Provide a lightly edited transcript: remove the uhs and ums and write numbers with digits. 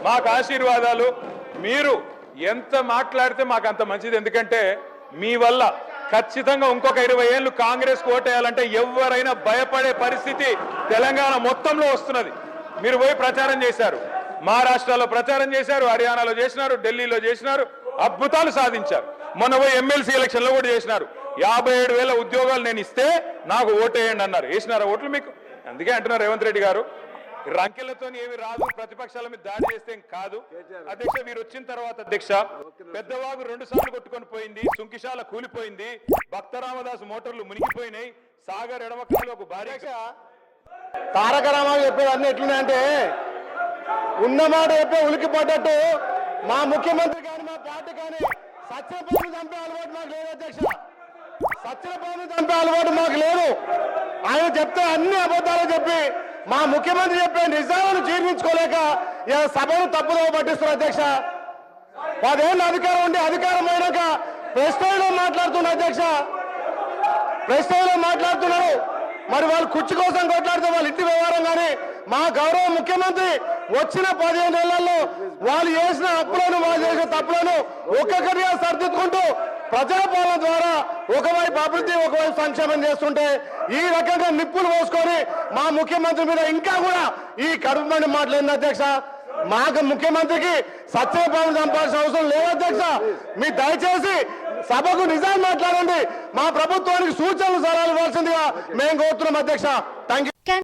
మాకు ఆశీర్వాదాలు. మీరు ఎంత మాట్లాడితే మాకు అంత మంచిది. ఎందుకంటే మీ వల్ల ఖచ్చితంగా ఇంకొక 20 ఏళ్ళు కాంగ్రెస్ ఓటేయాలంటే ఎవరైనా భయపడే పరిస్థితి తెలంగాణ మొత్తంలో వస్తున్నది. మీరు పోయి ప్రచారం చేశారు, మహారాష్ట్రలో ప్రచారం చేశారు, హర్యానాలో చేసినారు, ఢిల్లీలో చేసినారు, అద్భుతాలు సాధించారు. మొన్న పోయి ఎమ్మెల్సీ ఎలక్షన్లో కూడా చేసినారు. 57,000 ఉద్యోగాలు నేను ఇస్తే నాకు ఓటేయండి అన్నారు. వేసినారా ఓట్లు మీకు? అందుకే అంటున్నారు రేవంత్ రెడ్డి గారు, రంకెలతో ఏమి రాదు, ప్రతిపక్షాల మీద దాడి చేస్తే కాదు. అధ్యక్ష, మీరు వచ్చిన తర్వాత అధ్యక్ష పెద్దవాగు 2 సార్లు కొట్టుకొని పోయింది, సుంకిశాల కూలిపోయింది, భక్తరామదాసు మోటార్లు మునిగిపోయినాయి, సాగర్ ఎడమకాలు ఒక భారీ. తారక రామారావు చెప్పేది అన్ని ఎట్లున్నాయంటే ఉన్నమాట చెప్పే ఉలికి పడ్డట్టు మా ముఖ్యమంత్రి కానీ మా పార్టీ కానీ సత్యన పనులు చంపే అలవాటు మాకు లేదు అధ్యక్ష. సత్యన పనులు చంపే అలవాటు మాకు లేదు. ఆయన చెప్తే అన్ని అబద్ధాలు చెప్పి మా ముఖ్యమంత్రి చెప్పే నిజాలను జీర్ణించుకోలేక సభను తప్పుదోవ పట్టిస్తున్నారు అధ్యక్ష. 10 ఏళ్ళు అధికారం ఉండి అధికారం అయినాక ప్రెస్టేజ్లో మాట్లాడుతున్నారు అధ్యక్ష. ప్రెస్టేజ్లో మాట్లాడుతున్నారు. మరి వాళ్ళు కుర్చీ కోసం కొట్లాడితే వాళ్ళ ఇంటి వ్యవహారం. కానీ మా గౌరవ ముఖ్యమంత్రి వచ్చిన 15 ఏళ్లలో వాళ్ళు చేసిన అప్పులను, వాళ్ళు చేసిన తప్పులను ఒక్కొక్కరిగా సరిదిద్దుకుంటూ ప్రజల పాలన ద్వారా ఒకవైపు అభివృద్ధి, ఒకవైపు సంక్షేమం చేస్తుంటే ఈ రకంగా నిప్పులు పోసుకొని మా ముఖ్యమంత్రి మీద ఇంకా కూడా ఈ కడుపు మండి మాట్లాడింది అధ్యక్ష. మాకు ముఖ్యమంత్రికి సత్యపాలన చంపాల్సిన అవసరం లేదు అధ్యక్ష. మీరు దయచేసి సభకు నిజాలు మాట్లాడండి. మా ప్రభుత్వానికి సూచనలు సలహాలు ఇవ్వాల్సిందిగా మేము కోరుతున్నాం అధ్యక్ష. Thank you.